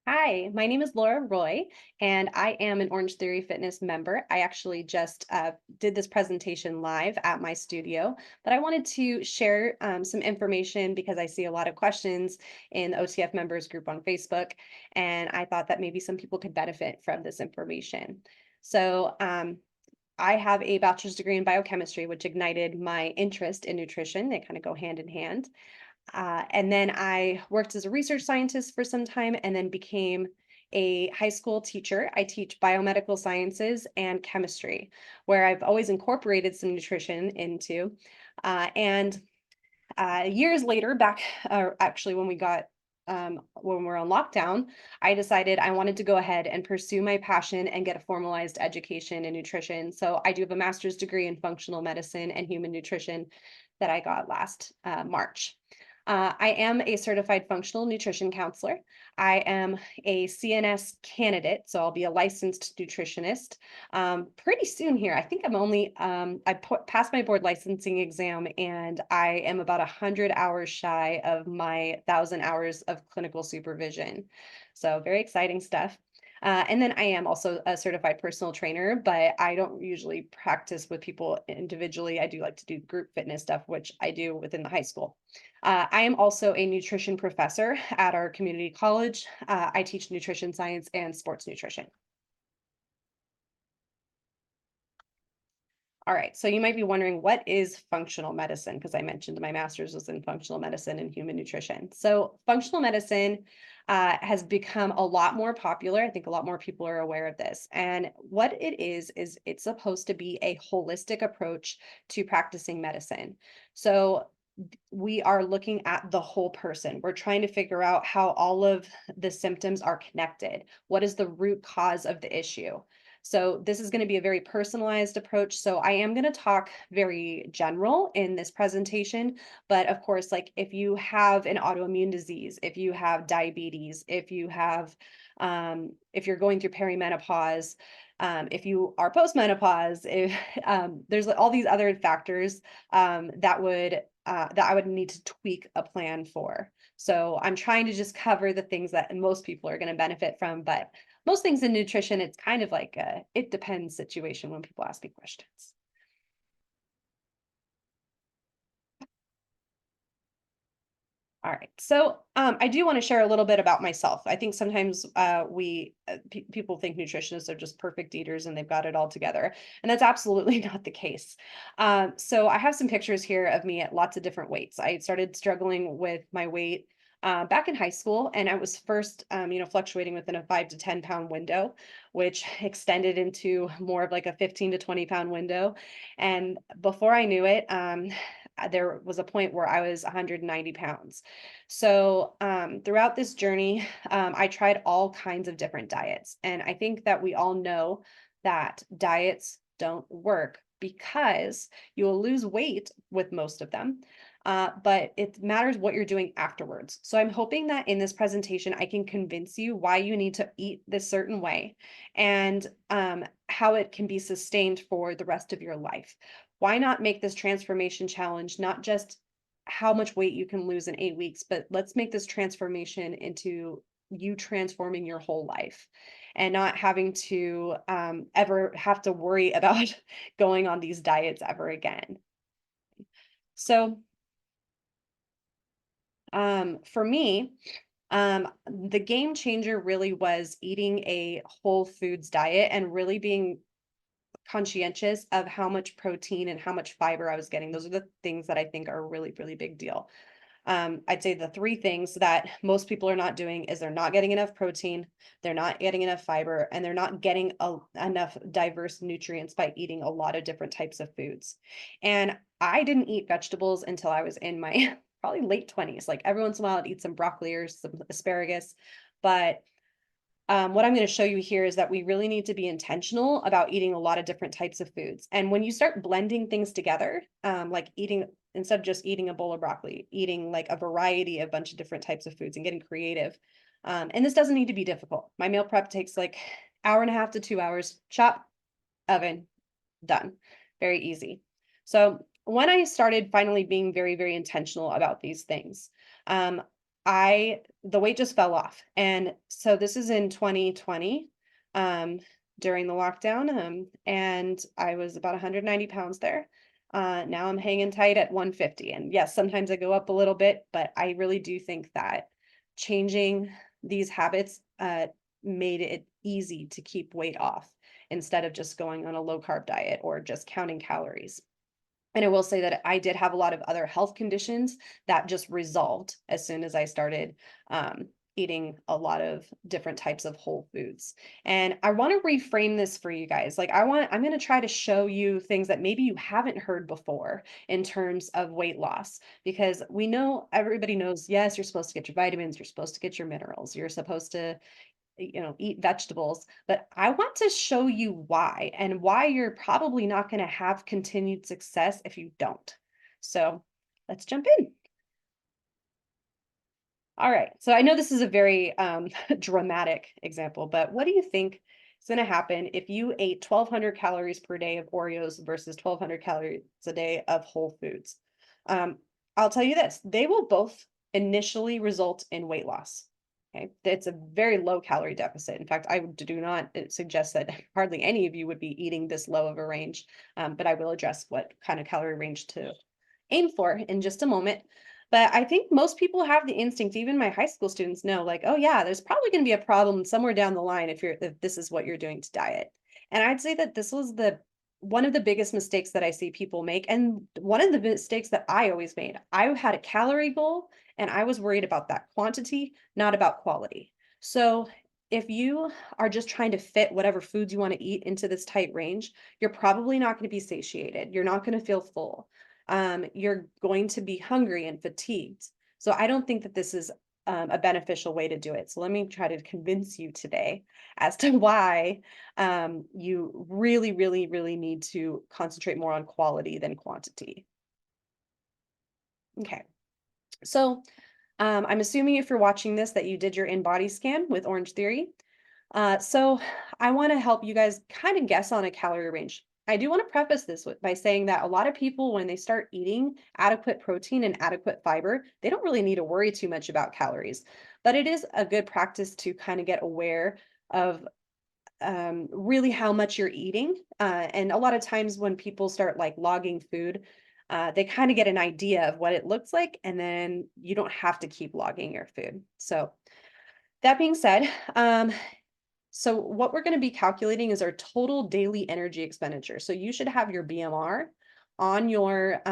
Hi, my name is Laura Roy, and I am an Orange Theory Fitness member. I actually just did this presentation live at my studio, but I wanted to share some information because I see a lot of questions in the OTF members group on Facebook, and I thought that maybe some people could benefit from this information. So I have a bachelor's degree in biochemistry, which ignited my interest in nutrition. They kind of go hand in hand. And then I worked as a research scientist for some time and then became a high school teacher. I teach biomedical sciences and chemistry, where I've always incorporated some nutrition into. And Years later, back actually when we were on lockdown, I decided I wanted to go ahead and pursue my passion and get a formalized education in nutrition. So I do have a master's degree in functional medicine and human nutrition that I got last March. I am a certified functional nutrition counselor. I am a CNS candidate, so I'll be a licensed nutritionist pretty soon here. I think passed my board licensing exam, and I am about 100 hours shy of my 1,000 hours of clinical supervision. So very exciting stuff. And then I am also a certified personal trainer, but I don't usually practice with people individually. I do like to do group fitness stuff, which I do within the high school. I am also a nutrition professor at our community college. I teach nutrition science and sports nutrition. All right, so you might be wondering, what is functional medicine? Because I mentioned my master's was in functional medicine and human nutrition. So functional medicine has become a lot more popular. I think a lot more people are aware of this. And what it is it's supposed to be a holistic approach to practicing medicine. So we are looking at the whole person. We're trying to figure out how all of the symptoms are connected. What is the root cause of the issue? So this is going to be a very personalized approach. So I am going to talk very general in this presentation, but of course, like if you have an autoimmune disease, if you have diabetes, if you're going through perimenopause, if you are postmenopause, if there's all these other factors that I would need to tweak a plan for. So I'm trying to just cover the things that most people are going to benefit from, but most things in nutrition, it's kind of like a it depends situation when people ask me questions. All right. So I do want to share a little bit about myself. I think sometimes people think nutritionists are just perfect eaters and they've got it all together, and that's absolutely not the case. So I have some pictures here of me at lots of different weights. I started struggling with my weight back in high school, and I was first, fluctuating within a 5 to 10 pound window, which extended into more of like a 15 to 20 pound window. And before I knew it, there was a point where I was 190 pounds. So throughout this journey, I tried all kinds of different diets. And I think that we all know that diets don't work because you will lose weight with most of them. But it matters what you're doing afterwards. So I'm hoping that in this presentation, I can convince you why you need to eat this certain way and how it can be sustained for the rest of your life. Why not make this transformation challenge not just how much weight you can lose in 8 weeks, but let's make this transformation into you transforming your whole life and not having to ever have to worry about going on these diets ever again. So for me, the game changer really was eating a whole foods diet and really being conscientious of how much protein and how much fiber I was getting. Those are the things that I think are really, really big deal. I'd say the three things that most people are not doing is they're not getting enough protein, they're not getting enough fiber, and they're not getting enough diverse nutrients by eating a lot of different types of foods. And I didn't eat vegetables until I was in my probably late 20s. Like every once in a while, I'd eat some broccoli or some asparagus, but what I'm going to show you here is that we really need to be intentional about eating a lot of different types of foods. And when you start blending things together, like eating, instead of just eating a bowl of broccoli, eating like a variety of bunch of different types of foods and getting creative. And this doesn't need to be difficult. My meal prep takes like hour and a half to 2 hours, chop, oven, done. Very easy. So when I started finally being very, very intentional about these things, the weight just fell off. And so this is in 2020, um, during the lockdown. And I was about 190 pounds there. Now I'm hanging tight at 150. And yes, sometimes I go up a little bit, but I really do think that changing these habits made it easy to keep weight off instead of just going on a low carb diet or just counting calories. And I will say that I did have a lot of other health conditions that just resolved as soon as I started eating a lot of different types of whole foods. And I want to reframe this for you guys. I'm going to try to show you things that maybe you haven't heard before in terms of weight loss, because we know everybody knows, yes, you're supposed to get your vitamins, you're supposed to get your minerals, you're supposed to eat vegetables, but I want to show you why and why you're probably not going to have continued success if you don't. So let's jump in. All right. So I know this is a very dramatic example, but what do you think is going to happen if you ate 1,200 calories per day of Oreos versus 1,200 calories a day of Whole Foods? Um, I'll tell you this, they will both initially result in weight loss. Okay. It's a very low calorie deficit. In fact, I do not suggest that hardly any of you would be eating this low of a range, but I will address what kind of calorie range to aim for in just a moment. But I think most people have the instinct, even my high school students know, like, oh yeah, there's probably going to be a problem somewhere down the line if this is what you're doing to diet. And I'd say that this was the one of the biggest mistakes that I see people make, and one of the mistakes that I always made. I had a calorie goal, and I was worried about that quantity, not about quality. So if you are just trying to fit whatever foods you want to eat into this tight range, you're probably not going to be satiated. You're not going to feel full. You're going to be hungry and fatigued. So I don't think that this is a beneficial way to do it. So let me try to convince you today as to why you really, really, really need to concentrate more on quality than quantity. Okay. So I'm assuming if you're watching this that you did your in-body scan with Orange Theory. So I want to help you guys kind of guess on a calorie range. I do want to preface this by saying that a lot of people, when they start eating adequate protein and adequate fiber, they don't really need to worry too much about calories. But it is a good practice to kind of get aware of really how much you're eating. And a lot of times when people start like logging food, they kind of get an idea of what it looks like, and then you don't have to keep logging your food. So that being said, so what we're going to be calculating is our total daily energy expenditure. So you should have your BMR on your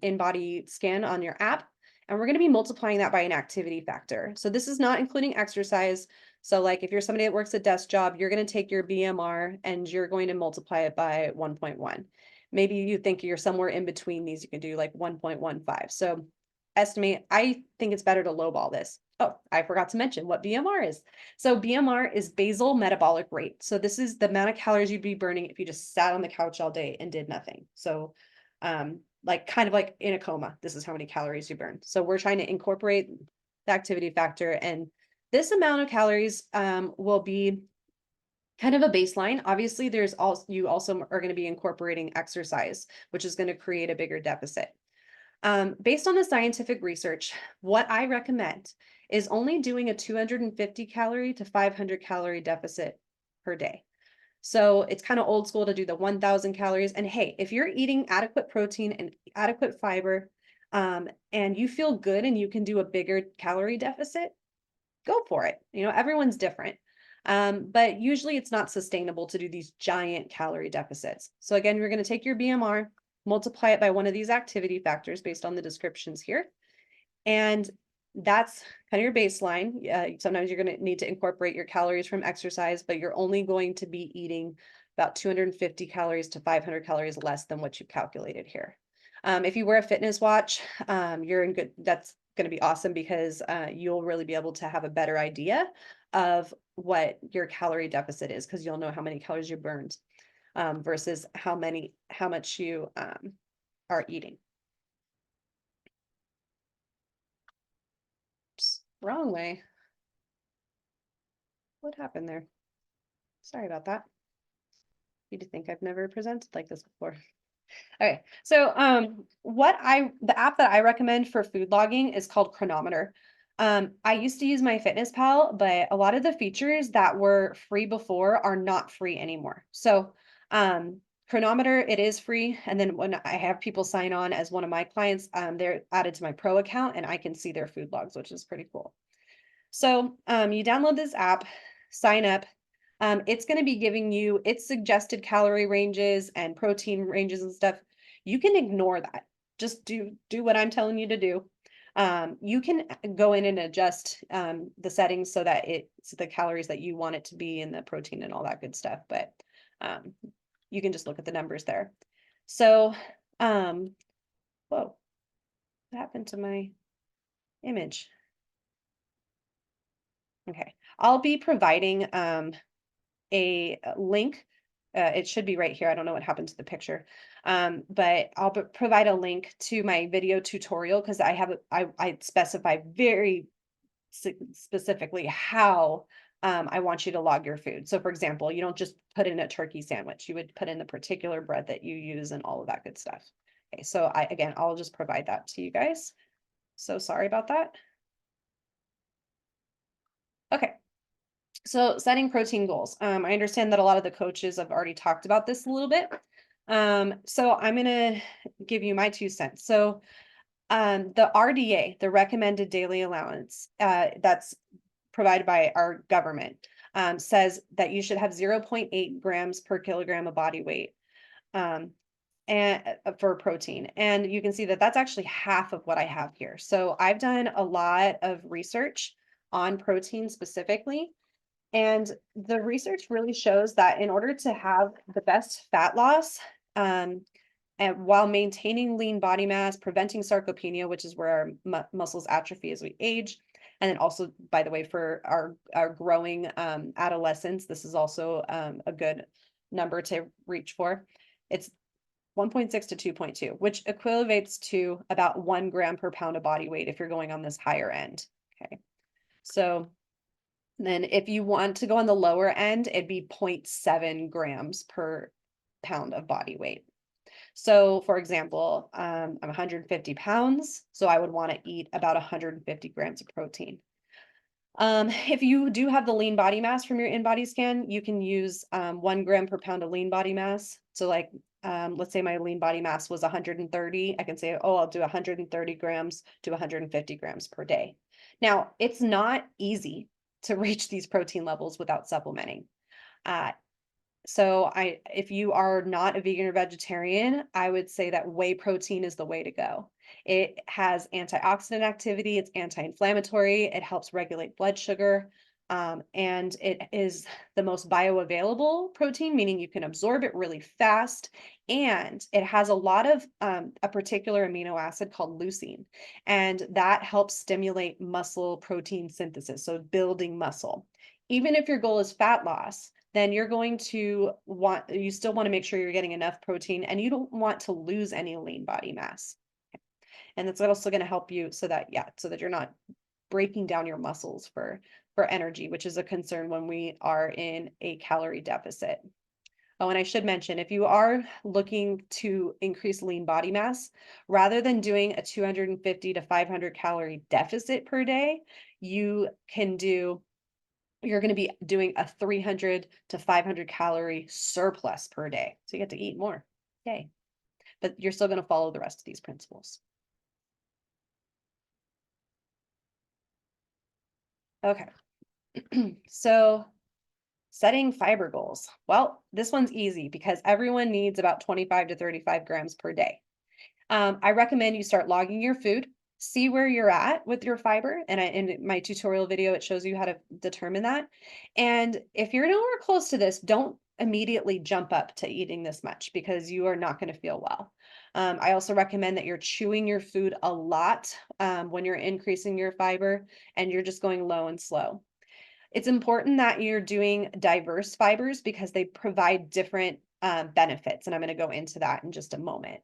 in-body scan on your app, and we're going to be multiplying that by an activity factor. So this is not including exercise. So like if you're somebody that works a desk job, you're going to take your BMR and you're going to multiply it by 1.1. Maybe you think you're somewhere in between these, you can do like 1.15. So estimate, I think it's better to lowball this. Oh, I forgot to mention what BMR is. So BMR is basal metabolic rate. So this is the amount of calories you'd be burning if you just sat on the couch all day and did nothing. So like kind of like in a coma, this is how many calories you burn. So we're trying to incorporate the activity factor, and this amount of calories will be kind of a baseline. Obviously, you also are going to be incorporating exercise, which is going to create a bigger deficit. Based on the scientific research, what I recommend is only doing a 250 calorie to 500 calorie deficit per day. So it's kind of old school to do the 1,000 calories. And hey, if you're eating adequate protein and adequate fiber, and you feel good and you can do a bigger calorie deficit, go for it. Everyone's different. But usually it's not sustainable to do these giant calorie deficits. So again, you're going to take your BMR, multiply it by one of these activity factors based on the descriptions here. And that's kind of your baseline. Sometimes you're going to need to incorporate your calories from exercise, but you're only going to be eating about 250 calories to 500 calories less than what you've calculated here. If you wear a fitness watch, you're in good, that's going to be awesome, because you'll really be able to have a better idea of what your calorie deficit is, because you'll know how many calories you burned versus how much you are eating. Oops, wrong way. What happened there? Sorry about that. You'd think I've never presented like this before. Okay, so the app that I recommend for food logging is called Chronometer. I used to use my Fitness Pal, but a lot of the features that were free before are not free anymore. So, chronometer, it is free. And then when I have people sign on as one of my clients, they're added to my pro account and I can see their food logs, which is pretty cool. So, you download this app, sign up. It's going to be giving you its suggested calorie ranges and protein ranges and stuff. You can ignore that. Just do what I'm telling you to do. You can go in and adjust the settings so that it's the calories that you want it to be and the protein and all that good stuff. But um, you can just look at the numbers there. So, whoa, what happened to my image? Okay, I'll be providing a link. It should be right here. I don't know what happened to the picture. But I'll provide a link to my video tutorial because I specify very specifically how I want you to log your food. So for example, you don't just put in a turkey sandwich. You would put in the particular bread that you use and all of that good stuff. Okay, so again, I'll just provide that to you guys. So sorry about that. Okay. So setting protein goals. I understand that a lot of the coaches have already talked about this a little bit. So I'm going to give you my 2 cents. So the RDA, the recommended daily allowance, that's provided by our government, says that you should have 0.8 grams per kilogram of body weight. And for protein. And you can see that that's actually half of what I have here. So I've done a lot of research on protein specifically. And the research really shows that in order to have the best fat loss, and while maintaining lean body mass, preventing sarcopenia, which is where our muscles atrophy as we age, and then also, by the way, for our growing adolescents, this is also a good number to reach for. It's 1.6 to 2.2, which equates to about 1 gram per pound of body weight if you're going on this higher end. Okay, so then if you want to go on the lower end, it'd be 0.7 grams per pound of body weight. So for example, I'm 150 pounds, so I would want to eat about 150 grams of protein. If you do have the lean body mass from your in-body scan, you can use 1 gram per pound of lean body mass. So like, let's say my lean body mass was 130. I can say, oh, I'll do 130 grams to 150 grams per day. Now, it's not easy to reach these protein levels without supplementing. So if you are not a vegan or vegetarian, I would say that whey protein is the way to go. It has antioxidant activity, it's anti-inflammatory, it helps regulate blood sugar, and it is the most bioavailable protein, meaning you can absorb it really fast, and it has a lot of a particular amino acid called leucine, and that helps stimulate muscle protein synthesis, so building muscle. Even if your goal is fat loss, then you're going to you still want to make sure you're getting enough protein and you don't want to lose any lean body mass. And that's also going to help you so that, yeah, so that you're not breaking down your muscles for energy, which is a concern when we are in a calorie deficit. Oh, and I should mention, if you are looking to increase lean body mass, rather than doing a 250 to 500 calorie deficit per day, you can do you're going to be doing a 300 to 500 calorie surplus per day. So you get to eat more. Yay. But you're still going to follow the rest of these principles. Okay. So setting fiber goals. Well, this one's easy because everyone needs about 25 to 35 grams per day. I recommend you start logging your food, see where you're at with your fiber. And in my tutorial video, it shows you how to determine that. And if you're nowhere close to this, don't immediately jump up to eating this much because you are not going to feel well. I also recommend that you're chewing your food a lot when you're increasing your fiber and you're just going low and slow. It's important that you're doing diverse fibers because they provide different benefits. And I'm going to go into that in just a moment.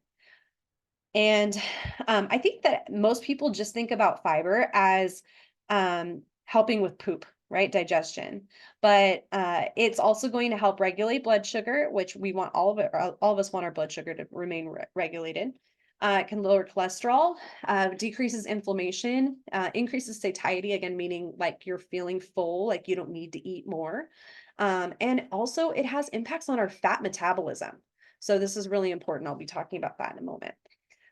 And I think that most people just think about fiber as helping with poop, right? Digestion. But it's also going to help regulate blood sugar, which we want all of it, all of us want our blood sugar to remain regulated. It can lower cholesterol, decreases inflammation, increases satiety, again, meaning like you're feeling full, like you don't need to eat more. And also, it has impacts on our fat metabolism. So, this is really important. I'll be talking about that in a moment.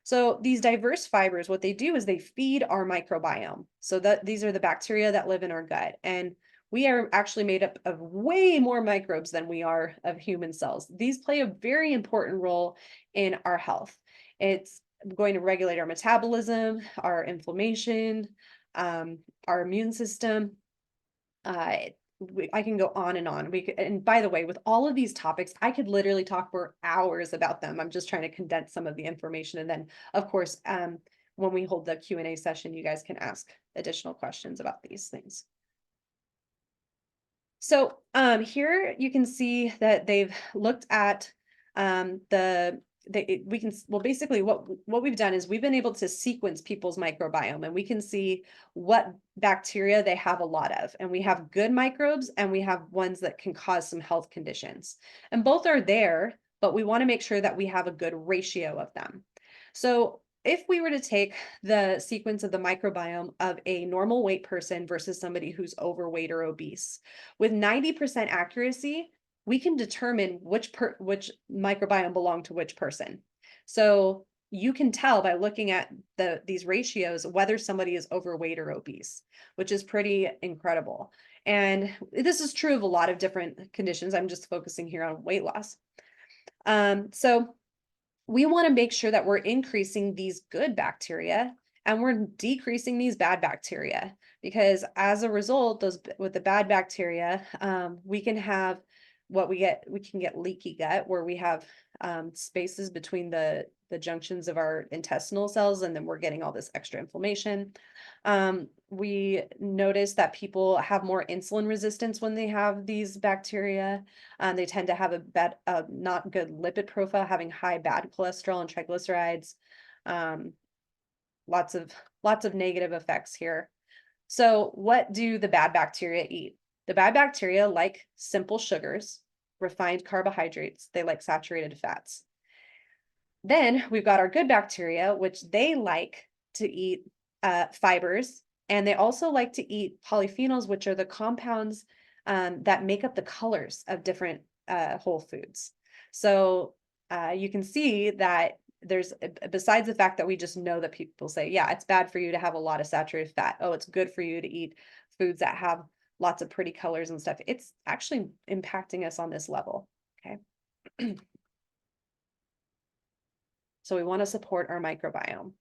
So, these diverse fibers, what they do is they feed our microbiome. So, that these are the bacteria that live in our gut. And we are actually made up of way more microbes than we are of human cells. These play a very important role in our health. It's going to regulate our metabolism, our inflammation, our immune system. Uh, I can go on and on. And by the way, with all of these topics, I could literally talk for hours about them. I'm just trying to condense some of the information, and then, of course, when we hold the Q&A session, you guys can ask additional questions about these things. So here you can see that they've looked at we can well basically what we've done is we've been able to sequence people's microbiome, and we can see what bacteria they have a lot of, and we have good microbes and we have ones that can cause some health conditions, and both are there, but we want to make sure that we have a good ratio of them. So if we were to take the sequence of the microbiome of a normal weight person versus somebody who's overweight or obese, with 90% accuracy, we can determine which microbiome belonged to which person. So you can tell by looking at these ratios whether somebody is overweight or obese, which is pretty incredible. And this is true of a lot of different conditions. I'm just focusing here on weight loss. So we want to make sure that we're increasing these good bacteria and we're decreasing these bad bacteria, because as a result, with the bad bacteria, we can have we can get leaky gut, where we have spaces between the junctions of our intestinal cells, and then we're getting all this extra inflammation. We notice that people have more insulin resistance when they have these bacteria. They tend to have a not good lipid profile, having high bad cholesterol and triglycerides. Um, lots of negative effects here. So, what do the bad bacteria eat? The bad bacteria like simple sugars, refined carbohydrates. They like saturated fats. Then we've got our good bacteria, which they like to eat fibers, and they also like to eat polyphenols, which are the compounds that make up the colors of different whole foods. So you can see that besides the fact that we just know that people say, yeah, it's bad for you to have a lot of saturated fat. Oh, it's good for you to eat foods that have lots of pretty colors and stuff. It's actually impacting us on this level. Okay. So we want to support our microbiome.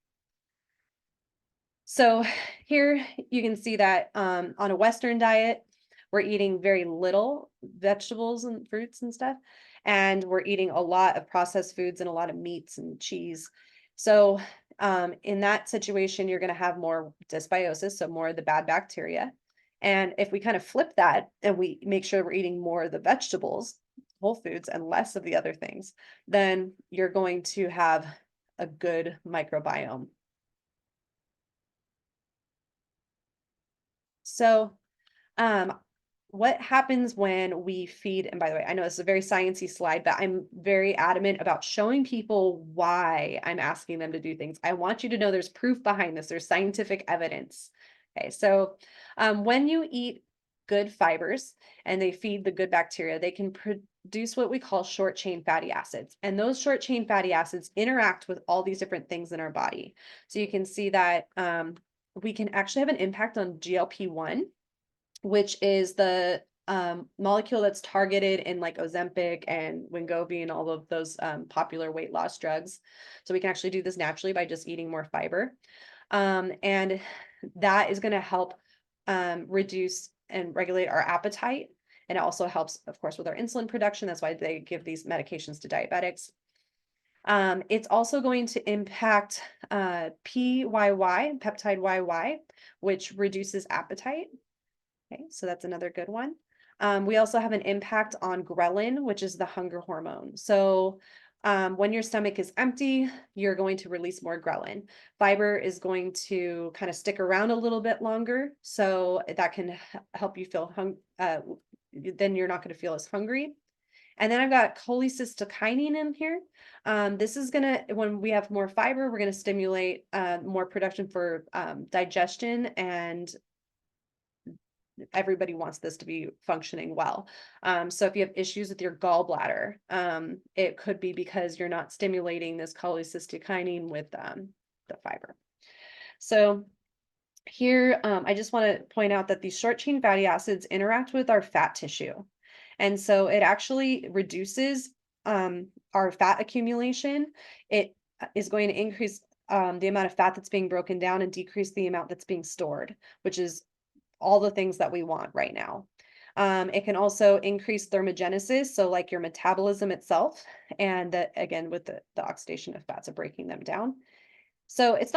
So here you can see that on a Western diet, we're eating very little vegetables and fruits and stuff, and we're eating a lot of processed foods and a lot of meats and cheese. So in that situation, you're going to have more dysbiosis, so more of the bad bacteria. And if we kind of flip that and we make sure we're eating more of the vegetables, whole foods, and less of the other things, then you're going to have a good microbiome. So, what happens when we feed, and by the way, I know this is a very sciencey slide, but I'm very adamant about showing people why I'm asking them to do things. I want you to know there's proof behind this. There's scientific evidence. Okay, so when you eat good fibers and they feed the good bacteria, they can produce what we call short chain fatty acids. And those short chain fatty acids interact with all these different things in our body. So you can see that we can actually have an impact on GLP-1, which is the molecule that's targeted in like Ozempic and Wegovy and all of those popular weight loss drugs. So we can actually do this naturally by just eating more fiber. And that is going to help reduce and regulate our appetite. And it also helps, of course, with our insulin production. That's why they give these medications to diabetics. It's also going to impact PYY, peptide YY, which reduces appetite. Okay, so that's another good one. We also have an impact on ghrelin, which is the hunger hormone. So when your stomach is empty, you're going to release more ghrelin. Fiber is going to kind of stick around a little bit longer, so that can help you feel then you're not going to feel as hungry. And then I've got cholecystokinin in here. This is gonna, when we have more fiber, we're gonna stimulate more production for digestion, and everybody wants this to be functioning well. So if you have issues with your gallbladder, it could be because you're not stimulating this cholecystokinin with the fiber. So here, I just want to point out that these short chain fatty acids interact with our fat tissue. And so it actually reduces our fat accumulation. It is going to increase the amount of fat that's being broken down and decrease the amount that's being stored, which is all the things that we want right now. It can also increase thermogenesis, so like your metabolism itself, and that again with the oxidation of fats of breaking them down. So it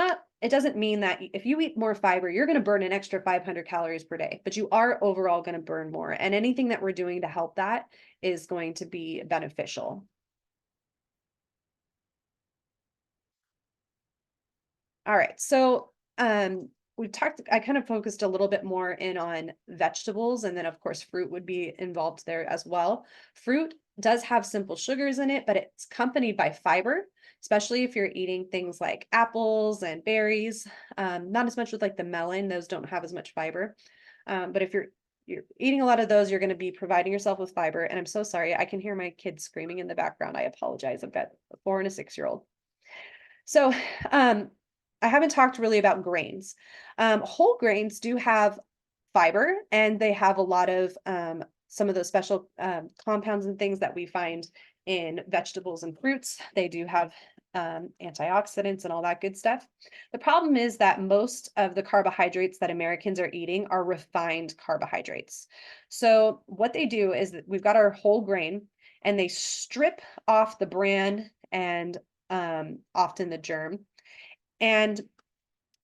doesn't mean that if you eat more fiber, you're going to burn an extra 500 calories per day, but you are overall going to burn more. And anything that we're doing to help that is going to be beneficial. All right. So, I kind of focused a little bit more in on vegetables, and then of course fruit would be involved there as well. Fruit does have simple sugars in it, but it's accompanied by fiber, especially if you're eating things like apples and berries. Not as much with like the melon; those don't have as much fiber. But if you're eating a lot of those, you're going to be providing yourself with fiber. And I'm so sorry, I can hear my kids screaming in the background. I apologize. I've got a 4 and a 6-year-old. So, I haven't talked really about grains. Whole grains do have fiber, and they have a lot of some of those special compounds and things that we find in vegetables and fruits. They do have antioxidants and all that good stuff. The problem is that most of the carbohydrates that Americans are eating are refined carbohydrates. So, what they do is that we've got our whole grain, and they strip off the bran and often the germ. And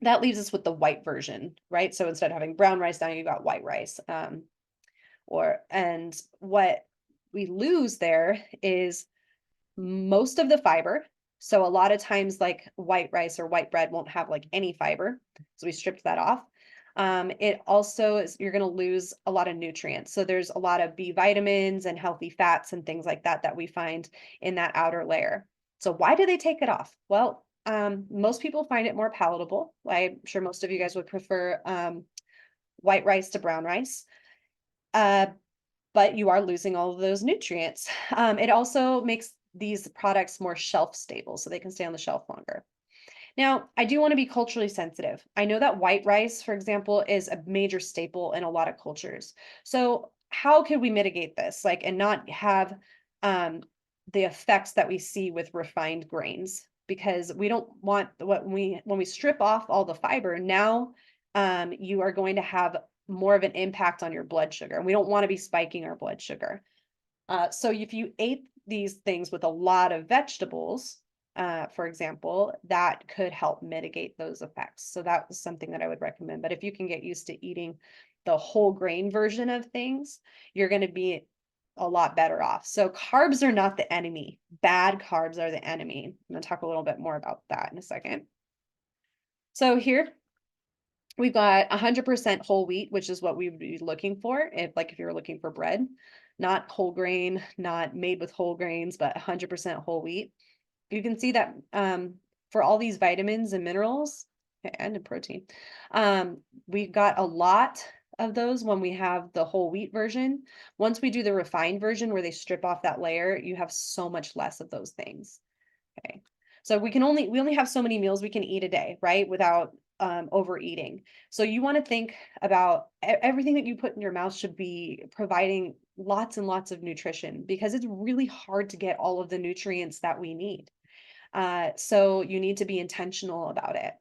that leaves us with the white version, right? So instead of having brown rice, now you got white rice. And what we lose there is most of the fiber. So a lot of times, like white rice or white bread won't have like any fiber. So we stripped that off. It also is, you're going to lose a lot of nutrients. So there's a lot of B vitamins and healthy fats and things like that that we find in that outer layer. So why do they take it off? Well, most people find it more palatable. I'm sure most of you guys would prefer white rice to brown rice. Uh, but you are losing all of those nutrients. It also makes these products more shelf stable, so they can stay on the shelf longer. Now, I do want to be culturally sensitive. I know that white rice, for example, is a major staple in a lot of cultures. So, how could we mitigate this, like, and not have um, the effects that we see with refined grains? Because we don't want when we strip off all the fiber, now you are going to have more of an impact on your blood sugar, and we don't want to be spiking our blood sugar. So if you ate these things with a lot of vegetables, for example, that could help mitigate those effects. So that was something that I would recommend. But if you can get used to eating the whole grain version of things, you're going to be a lot better off. So carbs are not the enemy. Bad carbs are the enemy. I'm going to talk a little bit more about that in a second. So here we've got 100% whole wheat, which is what we would be looking for if you're looking for bread, not whole grain, not made with whole grains, but 100% whole wheat. You can see that for all these vitamins and minerals and protein, we've got a lot of those when we have the whole wheat version. Once we do the refined version where they strip off that layer, you have so much less of those things. Okay. So we only have so many meals we can eat a day, right? Without overeating. So you want to think about everything that you put in your mouth should be providing lots and lots of nutrition, because it's really hard to get all of the nutrients that we need. So you need to be intentional about it.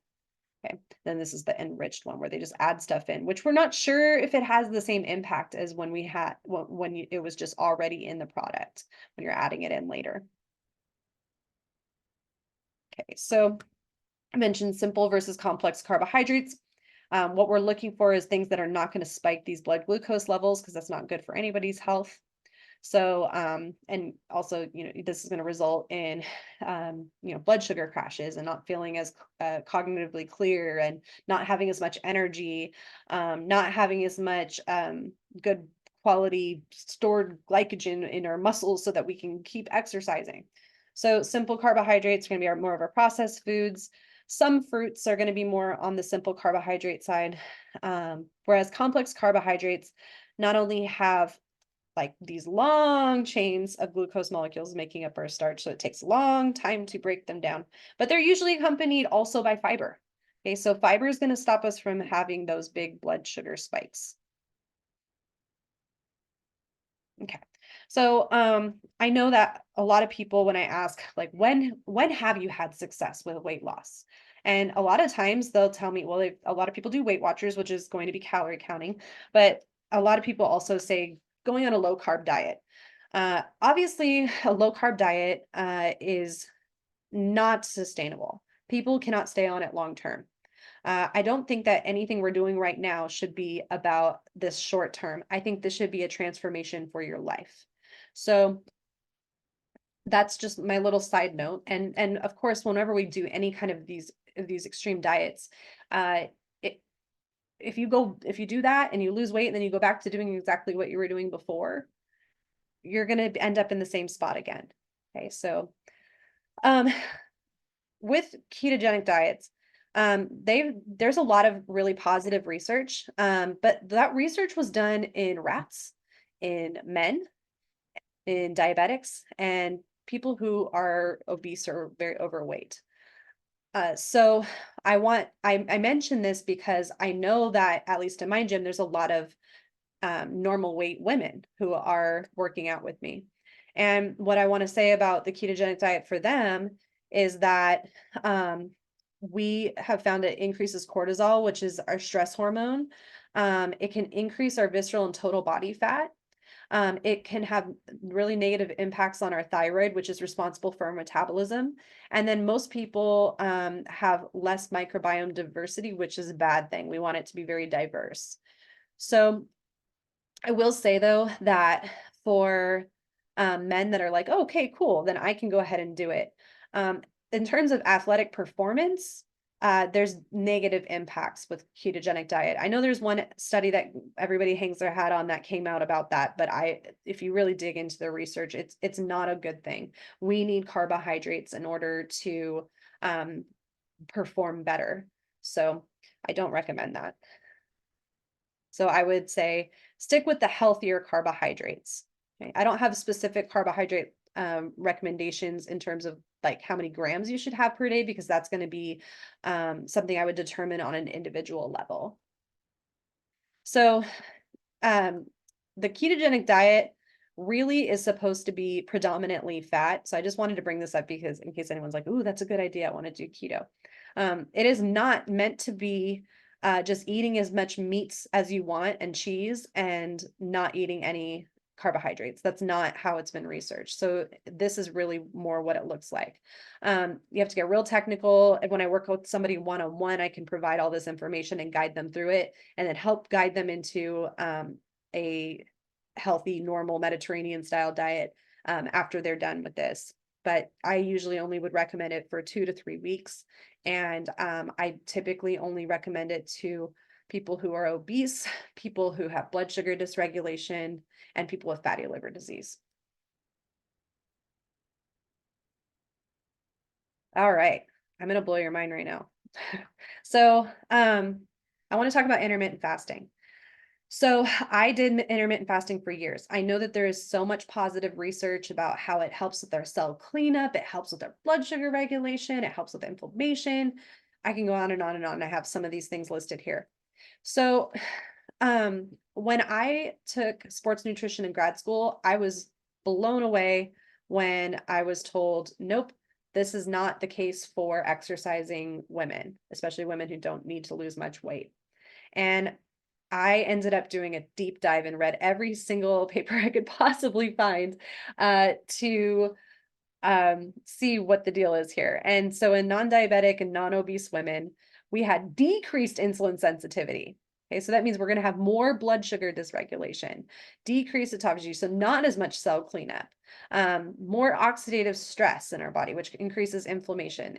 Okay. Then this is the enriched one where they just add stuff in, which we're not sure if it has the same impact as when it was just already in the product when you're adding it in later. Okay, so I mentioned simple versus complex carbohydrates. What we're looking for is things that are not going to spike these blood glucose levels, because that's not good for anybody's health. So, and also, this is going to result in, blood sugar crashes and not feeling as cognitively clear, and not having as much energy, not having as much good quality stored glycogen in our muscles so that we can keep exercising. So simple carbohydrates are going to be more of our processed foods. Some fruits are going to be more on the simple carbohydrate side, whereas complex carbohydrates not only have like these long chains of glucose molecules making up our starch, so it takes a long time to break them down, but they're usually accompanied also by fiber. Okay, so fiber is going to stop us from having those big blood sugar spikes. Okay. So I know that a lot of people when I ask like when have you had success with weight loss? And a lot of times they'll tell me, well, a lot of people do Weight Watchers, which is going to be calorie counting, but a lot of people also say going on a low carb diet. Obviously, a low carb diet is not sustainable. People cannot stay on it long term. I don't think that anything we're doing right now should be about this short term. I think this should be a transformation for your life. So that's just my little side note. And of course, whenever we do any kind of these extreme diets, uh, it, if you do that and you lose weight and then you go back to doing exactly what you were doing before, you're gonna end up in the same spot again. Okay, so um, with ketogenic diets, there's a lot of really positive research, but that research was done in rats, in men, in diabetics, and people who are obese or very overweight. So I mention this because I know that at least in my gym, there's a lot of normal weight women who are working out with me. And what I want to say about the ketogenic diet for them is that um, we have found it increases cortisol, which is our stress hormone. It can increase our visceral and total body fat. It can have really negative impacts on our thyroid, which is responsible for our metabolism. And then most people have less microbiome diversity, which is a bad thing. We want it to be very diverse. So I will say though that for men that are like, oh, okay, cool, then I can go ahead and do it. Um, in terms of athletic performance, there's negative impacts with ketogenic diet. I know there's one study that everybody hangs their hat on that came out about that, but if you really dig into the research, it's not a good thing. We need carbohydrates in order to um, perform better. So I don't recommend that. So I would say stick with the healthier carbohydrates. Okay? I don't have specific carbohydrate recommendations in terms of like how many grams you should have per day, because that's going to be something I would determine on an individual level. So um, the ketogenic diet really is supposed to be predominantly fat. So I just wanted to bring this up because in case anyone's like, ooh, that's a good idea, I want to do keto. It is not meant to be just eating as much meats as you want and cheese and not eating any carbohydrates. That's not how it's been researched. So this is really more what it looks like. You have to get real technical. And when I work with somebody one-on-one, I can provide all this information and guide them through it and then help guide them into a healthy, normal Mediterranean style diet after they're done with this. But I usually only would recommend it for 2 to 3 weeks. And I typically only recommend it to people who are obese, people who have blood sugar dysregulation, and people with fatty liver disease. All right, I'm going to blow your mind right now. So I want to talk about intermittent fasting. So I did intermittent fasting for years. I know that there is so much positive research about how it helps with our cell cleanup, it helps with our blood sugar regulation, it helps with inflammation. I can go on and on and on. I have some of these things listed here. So when I took sports nutrition in grad school, I was blown away when I was told, nope, this is not the case for exercising women, especially women who don't need to lose much weight. And I ended up doing a deep dive and read every single paper I could possibly find to see what the deal is here. And so in non-diabetic and non-obese women, we had decreased insulin sensitivity. Okay, so that means we're going to have more blood sugar dysregulation, decreased autophagy, so not as much cell cleanup, more oxidative stress in our body, which increases inflammation,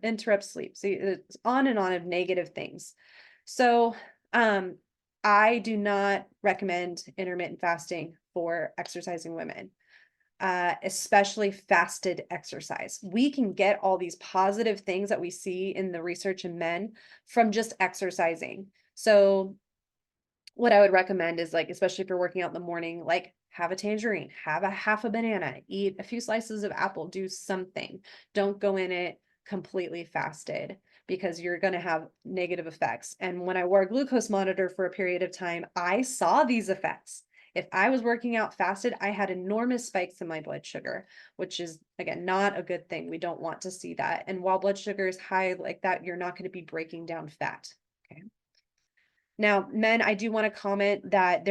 interrupts sleep. So it's on and on of negative things. So I do not recommend intermittent fasting for exercising women, especially fasted exercise. We can get all these positive things that we see in the research in men from just exercising. So what I would recommend is, like, especially if you're working out in the morning, like, have a tangerine, have a half a banana, eat a few slices of apple, do something. Don't go in it completely fasted because you're going to have negative effects. And when I wore a glucose monitor for a period of time, I saw these effects. If I was working out fasted, I had enormous spikes in my blood sugar, which is, again, not a good thing. We don't want to see that. And while blood sugar is high like that, you're not going to be breaking down fat. Okay. Now, men, I do want to comment that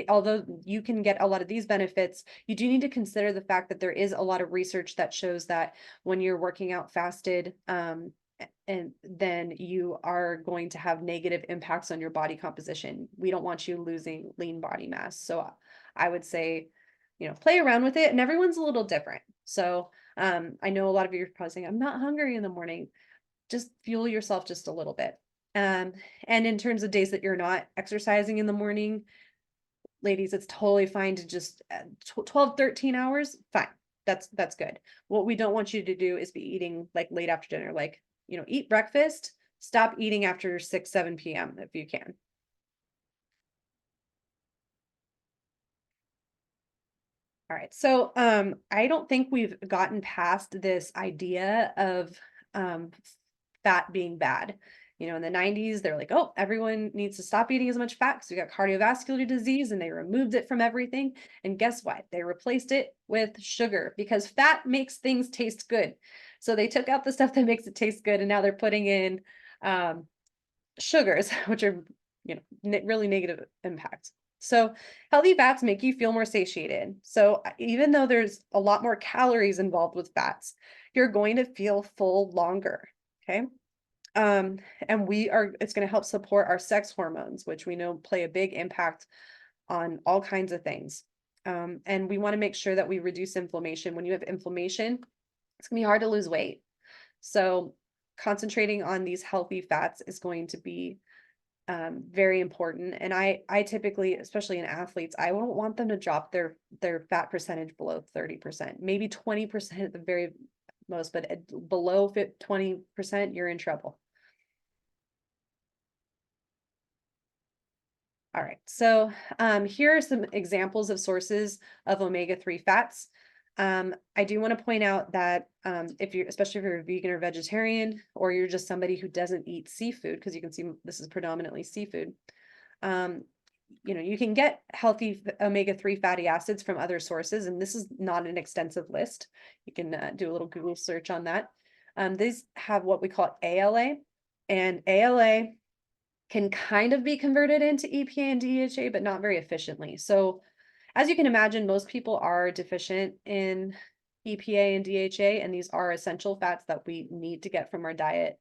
although you can get a lot of these benefits, you do need to consider the fact that there is a lot of research that shows that when you're working out fasted, and then you are going to have negative impacts on your body composition. We don't want you losing lean body mass. So I would say, play around with it, and everyone's a little different. So I know a lot of you are probably saying, I'm not hungry in the morning. Just fuel yourself just a little bit. Um, and in terms of days that you're not exercising in the morning, ladies, it's totally fine to just 12, 13 hours. Fine. That's good. What we don't want you to do is be eating like late after dinner, like, eat breakfast, stop eating after 6, 7 p.m. if you can. All right. So I don't think we've gotten past this idea of um, fat being bad. In the 90s, they're like, oh, everyone needs to stop eating as much fat because we got cardiovascular disease, and they removed it from everything. And guess what? They replaced it with sugar because fat makes things taste good. So they took out the stuff that makes it taste good, and now they're putting in um, sugars, which are, really negative impacts. So healthy fats make you feel more satiated. So even though there's a lot more calories involved with fats, you're going to feel full longer. Okay. Um, and it's going to help support our sex hormones, which we know play a big impact on all kinds of things. And we want to make sure that we reduce inflammation. When you have inflammation, it's going to be hard to lose weight. So concentrating on these healthy fats is going to be very important. And I typically, especially in athletes, I won't want them to drop their fat percentage below 30%, maybe 20% at the very most, but below 20%, you're in trouble. All right, so here are some examples of sources of omega-3 fats. I do want to point out that especially if you're a vegan or vegetarian, or you're just somebody who doesn't eat seafood, because you can see this is predominantly seafood, um, you can get healthy omega-3 fatty acids from other sources, and this is not an extensive list. You can do a little Google search on that. These have what we call ALA, and ALA can kind of be converted into EPA and DHA, but not very efficiently. So as you can imagine, most people are deficient in EPA and DHA, and these are essential fats that we need to get from our diet.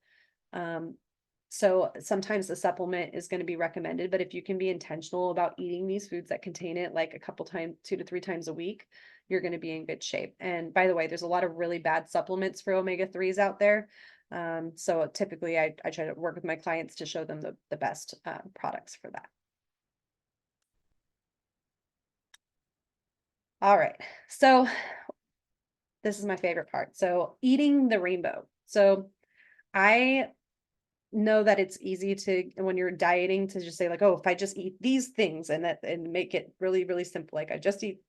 So sometimes the supplement is going to be recommended, but if you can be intentional about eating these foods that contain it like a couple times, 2 to 3 times a week, you're going to be in good shape. And by the way, there's a lot of really bad supplements for omega-3s out there. So typically I try to work with my clients to show them the best products for that. All right. So this is my favorite part. So eating the rainbow. So I know that it's easy to, when you're dieting, to just say like, oh, if I just eat these things and make it really, really simple, like I just eat,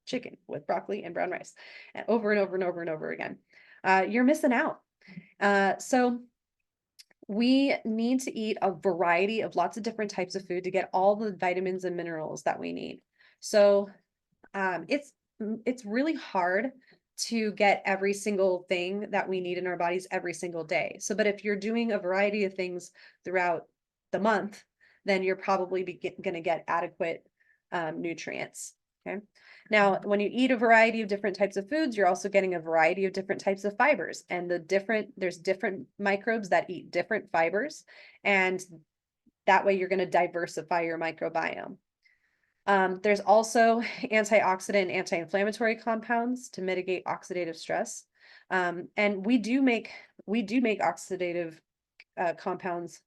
chicken with broccoli and brown rice, and over and over and over and over again, you're missing out. So we need to eat a variety of lots of different types of food to get all the vitamins and minerals that we need. So it's really hard to get every single thing that we need in our bodies every single day. So, but if you're doing a variety of things throughout the month, then you're probably going to get adequate nutrients. Okay. Now, when you eat a variety of different types of foods, you're also getting a variety of different types of fibers, and there's different microbes that eat different fibers, and that way you're going to diversify your microbiome. There's also antioxidant and anti-inflammatory compounds to mitigate oxidative stress. And we do make oxidative compounds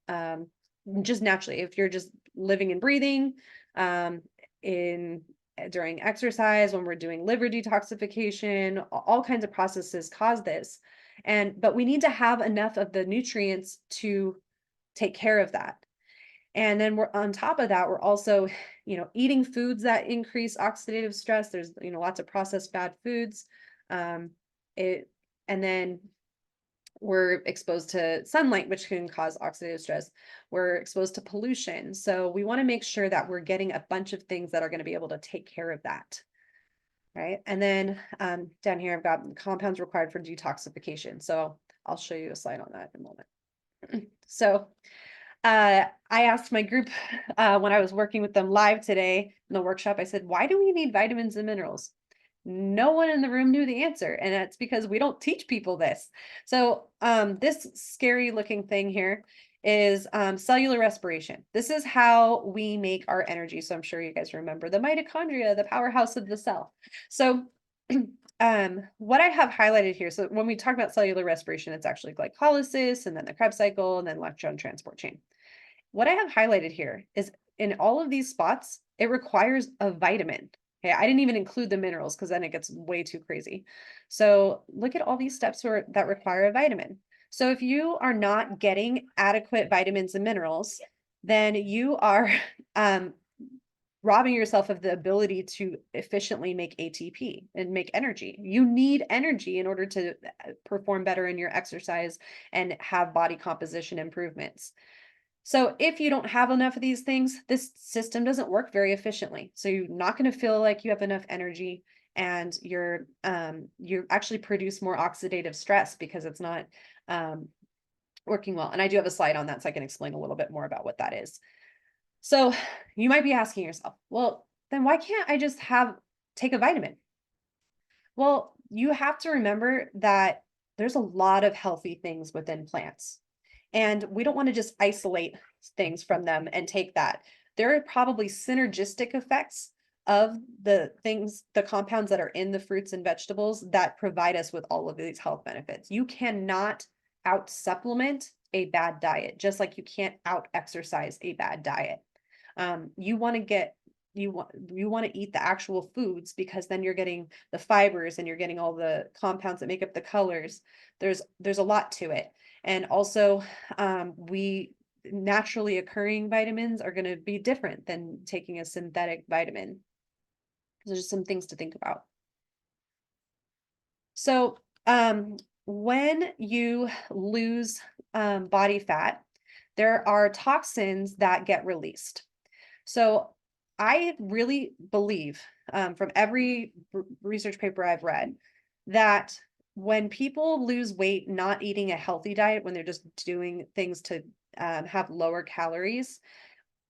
just naturally. If you're just living and breathing, in during exercise, when we're doing liver detoxification, all kinds of processes cause this. But we need to have enough of the nutrients to take care of that. And then we're on top of that, we're also, eating foods that increase oxidative stress. There's, lots of processed bad foods. Um, it, and then we're exposed to sunlight, which can cause oxidative stress. We're exposed to pollution. So we want to make sure that we're getting a bunch of things that are going to be able to take care of that. Right. And then down here, I've got compounds required for detoxification. So I'll show you a slide on that in a moment. So I asked my group when I was working with them live today in the workshop, I said, why do we need vitamins and minerals? No one in the room knew the answer, and that's because we don't teach people this. So this scary looking thing here is cellular respiration. This is how we make our energy. So I'm sure you guys remember the mitochondria, the powerhouse of the cell. So what I have highlighted here, so when we talk about cellular respiration, it's actually glycolysis and then the Krebs cycle and then electron transport chain. What I have highlighted here is in all of these spots, it requires a vitamin. Okay, I didn't even include the minerals because then it gets way too crazy. So look at all these steps that require a vitamin. So if you are not getting adequate vitamins and minerals, then you are robbing yourself of the ability to efficiently make ATP and make energy. You need energy in order to perform better in your exercise and have body composition improvements. So if you don't have enough of these things, this system doesn't work very efficiently. So you're not going to feel like you have enough energy, and you actually produce more oxidative stress because it's not working well. And I do have a slide on that, so I can explain a little bit more about what that is. So you might be asking yourself, well, then why can't I just take a vitamin? Well, you have to remember that there's a lot of healthy things within plants. And we don't want to just isolate things from them and take that. There are probably synergistic effects of the compounds that are in the fruits and vegetables that provide us with all of these health benefits. You cannot out supplement a bad diet, just like you can't out exercise a bad diet. You want to eat the actual foods, because then you're getting the fibers and you're getting all the compounds that make up the colors. There's a lot to it. And also, we naturally occurring vitamins are going to be different than taking a synthetic vitamin. There's just some things to think about. So when you lose body fat, there are toxins that get released. So I really believe, from every research paper I've read, that when people lose weight not eating a healthy diet, when they're just doing things to have lower calories,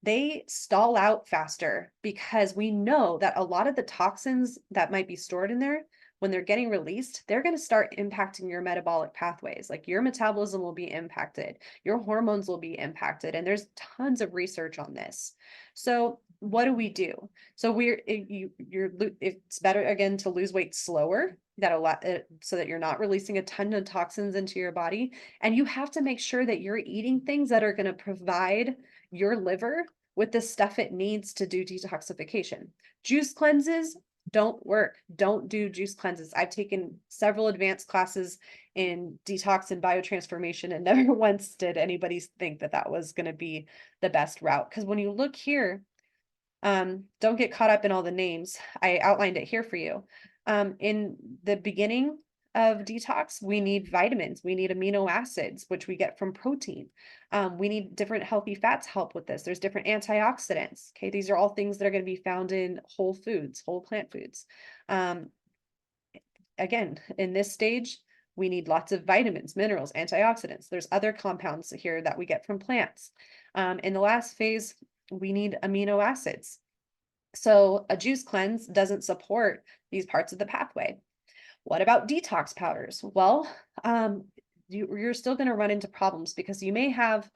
they stall out faster, because we know that a lot of the toxins that might be stored in there, when they're getting released, they're going to start impacting your metabolic pathways. Like your metabolism will be impacted, your hormones will be impacted, and there's tons of research on this. So what do we do? So it's better again to lose weight slower, so that you're not releasing a ton of toxins into your body, and you have to make sure that you're eating things that are going to provide your liver with the stuff it needs to do detoxification. Juice cleanses don't work. Don't do juice cleanses. I've taken several advanced classes in detox and biotransformation, and never once did anybody think that was going to be the best route. Because when you look here, don't get caught up in all the names. I outlined it here for you. In the beginning of detox, we need vitamins, we need amino acids, which we get from protein. We need different healthy fats help with this. There's different antioxidants. Okay, these are all things that are going to be found in whole foods, whole plant foods. Again, in this stage, we need lots of vitamins, minerals, antioxidants. There's other compounds here that we get from plants. In the last phase, we need amino acids. So a juice cleanse doesn't support these parts of the pathway. What about detox powders? Well, you're still going to run into problems, because you may have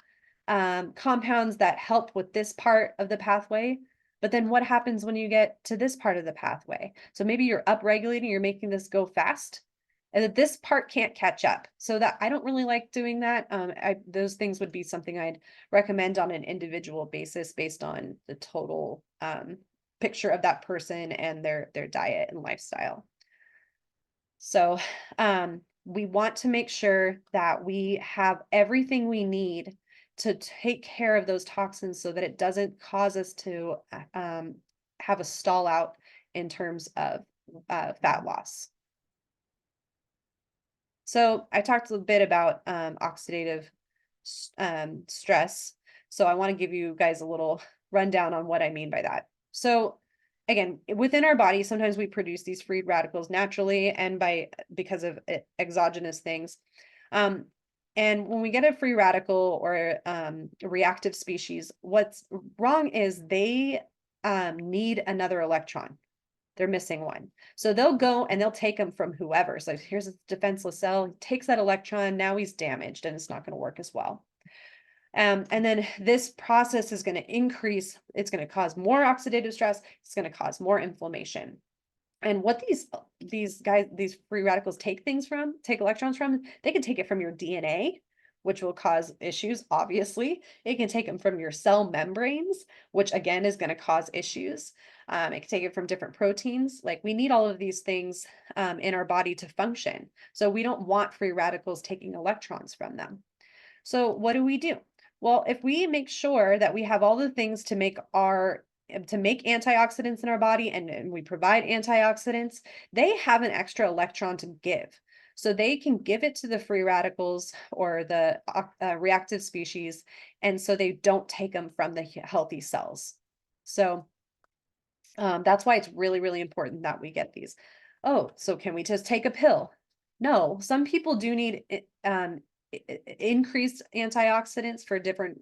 compounds that help with this part of the pathway, but then what happens when you get to this part of the pathway? So maybe you're upregulating, you're making this go fast, and that this part can't catch up. So that I don't really like doing that. Those things would be something I'd recommend on an individual basis based on the total picture of that person and their diet and lifestyle. So we want to make sure that we have everything we need to take care of those toxins so that it doesn't cause us to have a stall out in terms of fat loss. So I talked a bit about oxidative stress. So I want to give you guys a little rundown on what I mean by that. So again, within our body, sometimes we produce these free radicals naturally and because of exogenous things. Um, and when we get a free radical or a reactive species, what's wrong is they need another electron. They're missing one. So they'll go and they'll take them from whoever. So here's a defenseless cell, takes that electron, now he's damaged and it's not going to work as well. And then this process is going to increase, it's going to cause more oxidative stress, it's going to cause more inflammation. And what these free radicals take electrons from, they can take it from your DNA, which will cause issues, obviously. It can take them from your cell membranes, which again is going to cause issues. It can take it from different proteins. Like we need all of these things in our body to function. So we don't want free radicals taking electrons from them. So what do we do? Well, if we make sure that we have all the things to make antioxidants in our body and we provide antioxidants, they have an extra electron to give. So they can give it to the free radicals or the reactive species, and so they don't take them from the healthy cells. So that's why it's really, really important that we get these. Oh, so can we just take a pill? No, some people do need increased antioxidants for different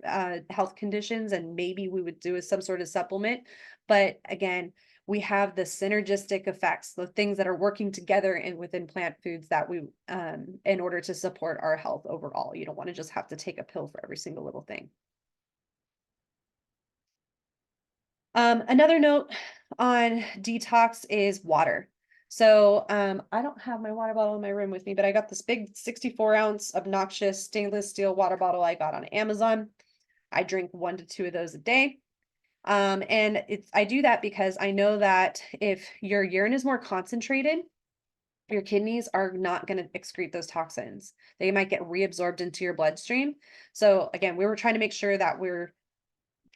health conditions, and maybe we would do some sort of supplement. But again, we have the synergistic effects, the things that are working together within plant foods that we, in order to support our health overall. You don't want to just have to take a pill for every single little thing. Another note on detox is water. So I don't have my water bottle in my room with me, but I got this big 64-ounce obnoxious stainless steel water bottle I got on Amazon. I drink 1 to 2 of those a day. And I do that because I know that if your urine is more concentrated, your kidneys are not going to excrete those toxins. They might get reabsorbed into your bloodstream. So again, we were trying to make sure that we're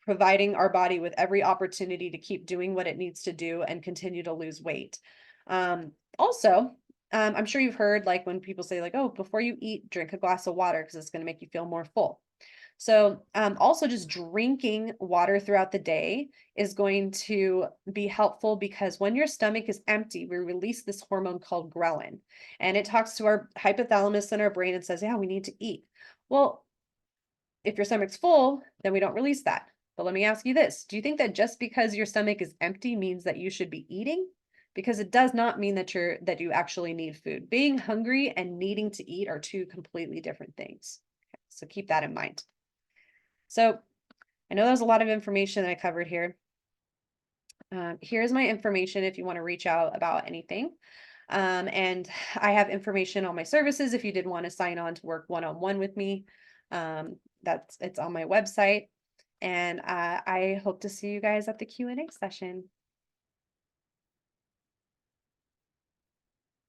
providing our body with every opportunity to keep doing what it needs to do and continue to lose weight. Also, I'm sure you've heard like when people say like, oh, before you eat, drink a glass of water because it's going to make you feel more full. So also just drinking water throughout the day is going to be helpful because when your stomach is empty, we release this hormone called ghrelin, and it talks to our hypothalamus in our brain and says, yeah, we need to eat. Well, if your stomach's full, then we don't release that. But let me ask you this. Do you think that just because your stomach is empty means that you should be eating? Because it does not mean that you actually need food. Being hungry and needing to eat are two completely different things. Okay, so keep that in mind. So I know there's a lot of information that I covered here. Here's my information if you want to reach out about anything. And I have information on my services if you did want to sign on to work one-on-one with me. It's on my website. And I hope to see you guys at the Q&A session.